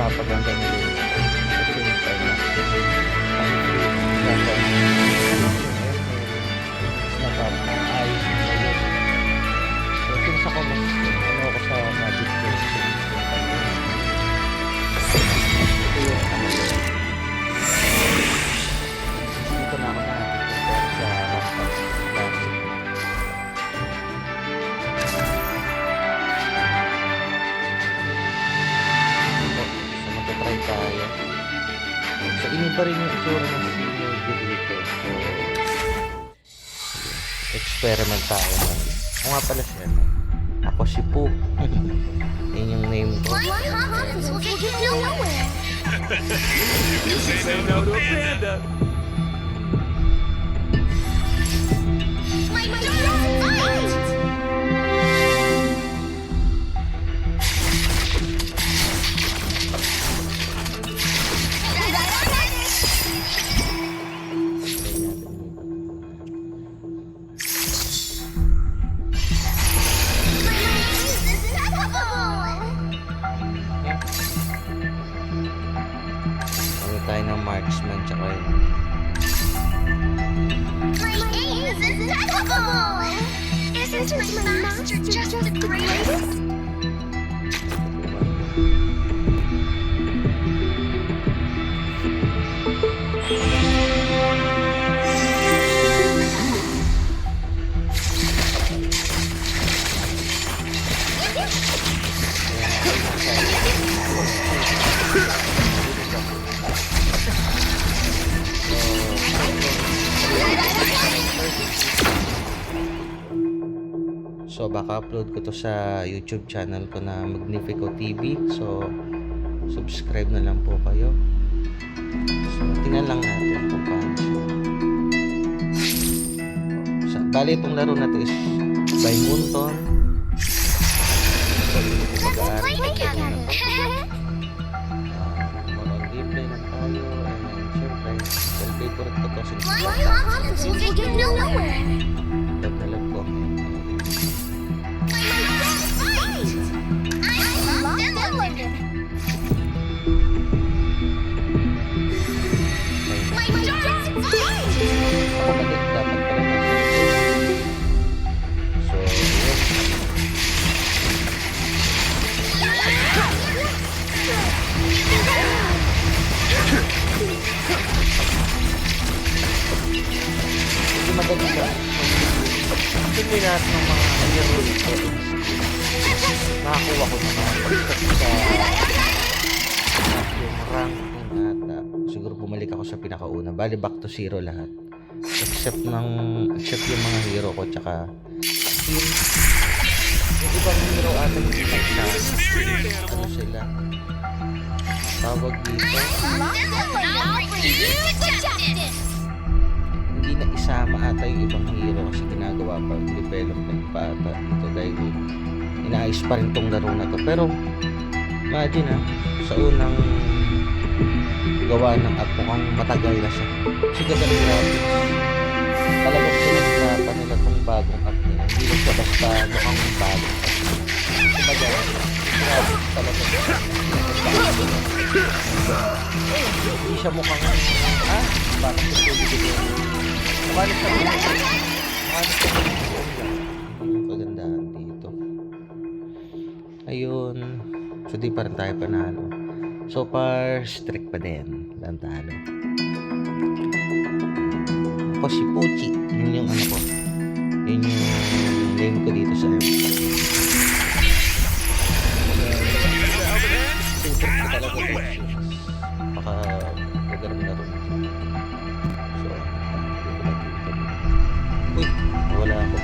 napapaganda nila yun. Kasi yung time na napapang-ayos nila yun. So, since ako mas ano ako sa magic games, ito yung ano yun. Dito na ako na sa rampart dati. So, magta-try tayo. So, iniba rin yung itsura ng senior dito. So, experiment tayo man. Ako nga pala siya. Ako si Pooh. Yun yung name ko. You say no to a panda. Kami tayo ng marksman tsaka yun. Isn't my master just the greatest? So baka upload ko to sa YouTube channel ko na Magnifico TV. So subscribe na lang po kayo. So tingnan lang natin kung paano siya. So, bali itong laro na to is by Moonton. So mag-aaral ko sa laro na to. Monon gameplay lang tayo. And syempre favorite ko to since love na love ko. Ako mali dapat pala. So, yun. Hindi madali ba? Hindi lahat ng mga hero settings nakakuha ko naman sa yung ranking ata. Siguro bumalik ako sa pinakauna. Bali back to zero lahat. Except yung mga hero ko tsaka yung ibang hero ata yung isa ano sila tawag dito hindi na isama ata yung ibang hero kasi ginagawa pa development pa ata ito dahil inaayos pa rin tong laro na to. Pero imagine sa unang gawa ng app mukhang matagal na siya kasi ganda ng graphics. Talagang pinaghirapan nila tong bagong app nila. Hindi lang siya basta mukhang bagong app. Kumbaga, grabe talaga. Hindi siya mukhang, bakit ito bibigyan? Mukhalit sa mga yung kagandahan dito. Ayun. So, di pa rin tayo panalo. So far, strict pa din. Talo. Ako si Pochi. Yun yung ano ko. Yun yung name ko dito sa app. Favorite ko talaga ito. Baka magaram na rin. So, uy, wala ako.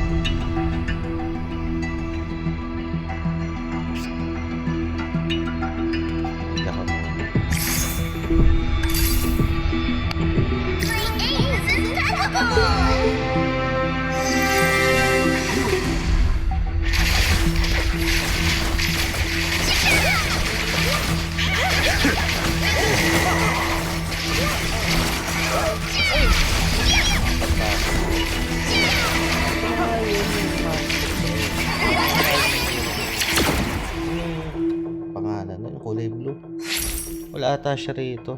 Pangalan, kulay blue. Wala ata siya rito.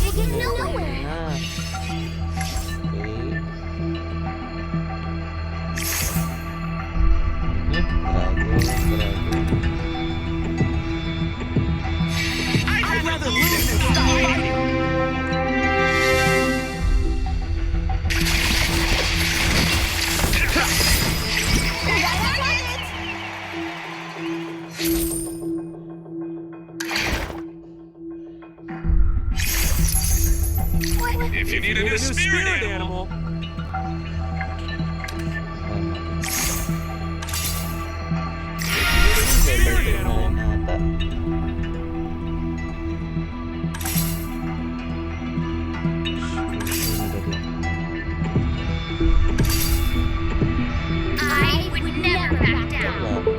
They get nowhere. Ah. Okay. Grabe. I'd rather lose than stop fighting. If you need a new spirit animal, spirit animal. I would never back down.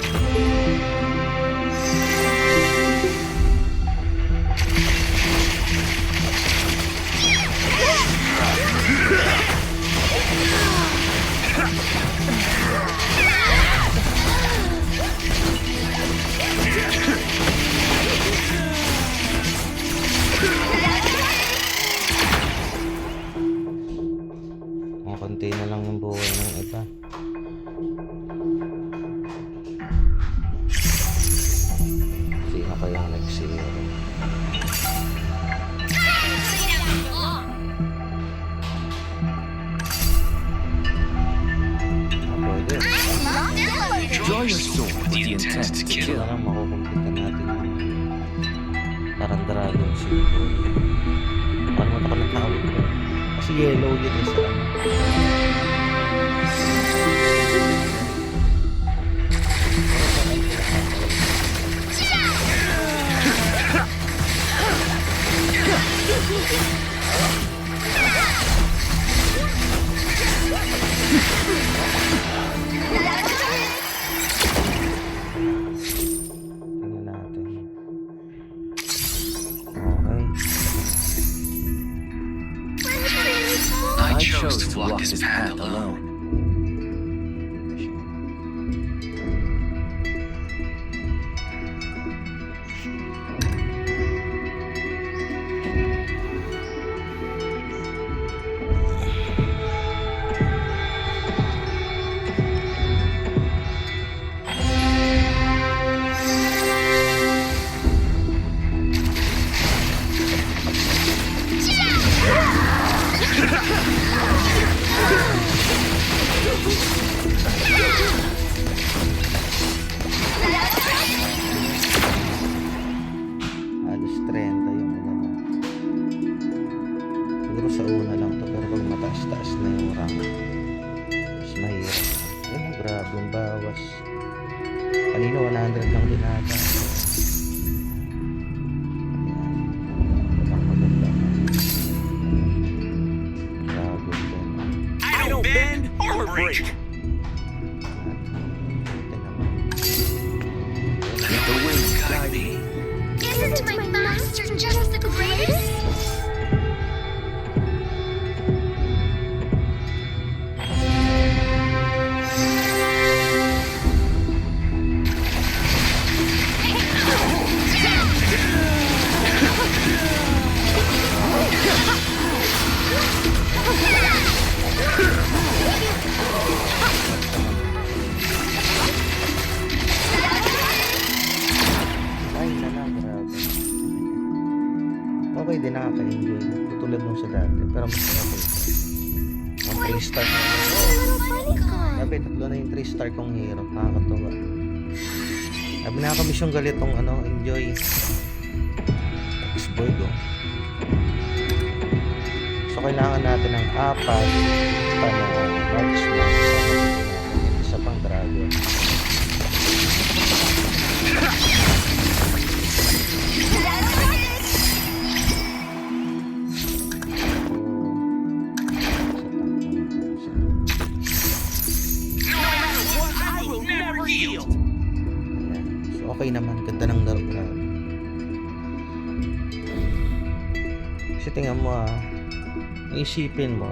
Konti na lang yung buhay ng iba. Sino kayang nag-zero? Pwede. Draw your sword with the intent to Ito kill. na lang makukumpita natin yung parang dragon symbol. Paano mo ito ka natawag ko? Kasi yellow yun isa. Tingnan natin. Okay. I chose to walk this path alone. Alas 30 yung ano. Siguro sa una lang to, pero pag mataas-taas na yung rank, mas mahirap. Ayun, grabe yung bawas. Kanina 100 lang din ata. Ayan. Maganda. Grabe din. I don't bend or break. Ito naman. Let the winds guide me. Isn't my master just the greatest? Ay, na lang, grabe. Okay din, nakaka-enjoy. Tulad nung sa dati, pero mas okay. Ang 3-star na yun. Little bunny con. Sabi, tatlo na yung 3-star kong hero. Nakakatawa. Sabi, nakakamiss yung galitong enjoy. X-Boy ko. So, kailangan natin ng 4 para marksman. Isa pang dragon. No matter what, I will never yield. Ayan. So, okay naman. Ganda ng laro. Grabe. Kasi tingnan mo isipin mo,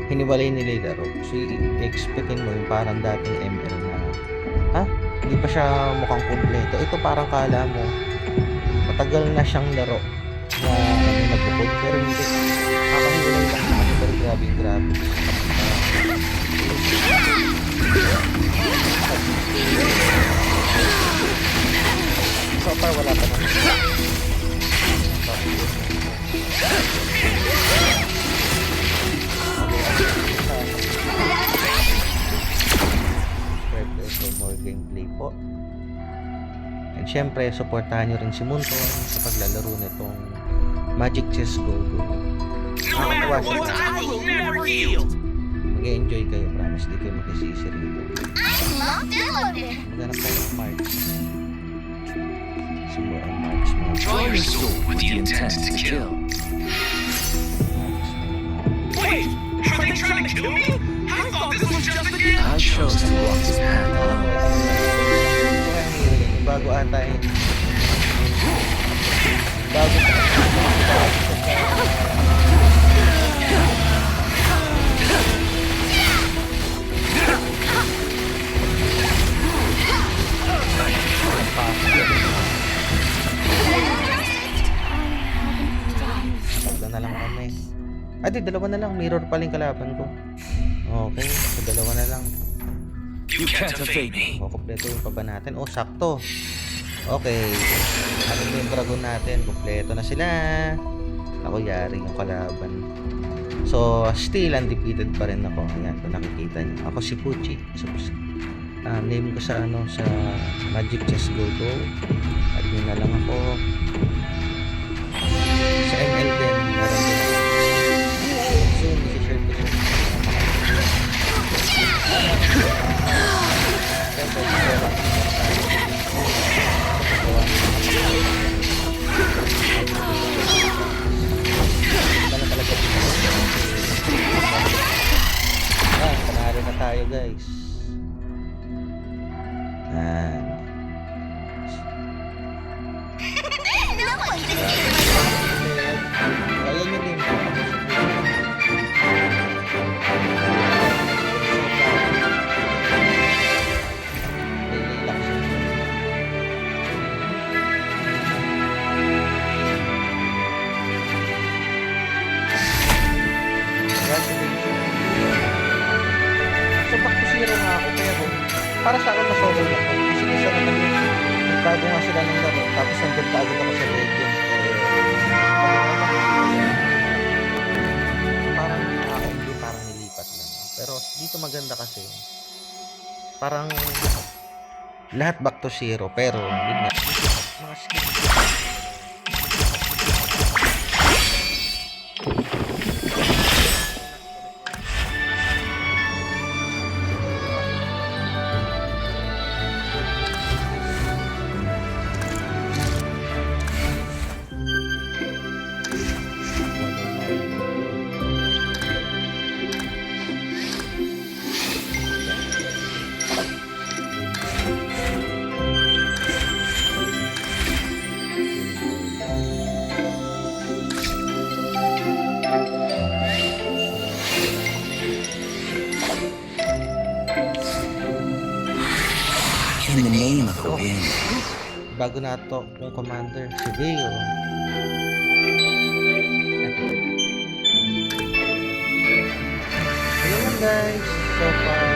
hiniwalay nila yung laro. So, i-expectin mo yung parang dating ML na, ha? Hindi pa siya mukhang kumpleto. Ito parang kala mo matagal na siyang laro na nagpo-code pero hindi. Nakakahulay lang naman pero grabe yung graphics. So far wala pa naman. For more gameplay po. And syempre, supportahan nyo rin si Munton sa paglalaro nitong Magic Chess Go Go. No matter what, I will never yield. Mag-enjoy kayo, promise. Di kayo makisisi rito. I'm locked and loaded. Maghanap tayo ng March. Siguro ang March mga Draw your sword with the intent to kill. Wait, are they trying to kill me? I thought this was just a game. I chose to walk this path alone. Bago ata yun. Bago Tatlo na lang kami. Di dalawa na lang. Mirror pa rin kalaban ko. Okay, so dalawa na lang. You can't evade me. Kompleto yung pa ba natin? Sakto. Okay. Ano yung dragon natin? Kompleto na sila. Ako yari yung kalaban. So, still undefeated pa rin ako. Ayan, kung nakikita niyo. Ako si Pucci. So, name ko sa sa Magic Chess Go Go. At yun na lang ako. Sa ML din. Meron din ako. Soon, isi-share ko siya. Panalo na tayo guys. No one can Ayan yung game ko. Relax. So back to zero nga ako pero para sa akin mas okay lang. Kasi isa naman bago nga sila ng laro tapos nandun ka agad ako sa legend. Parang hindi parang nilipat lang. Pero dito maganda kasi parang lahat back to zero pero yun nga mga skill. In the name of the wind. Bago na to yung commander si Veo. Ayun lang guys, so far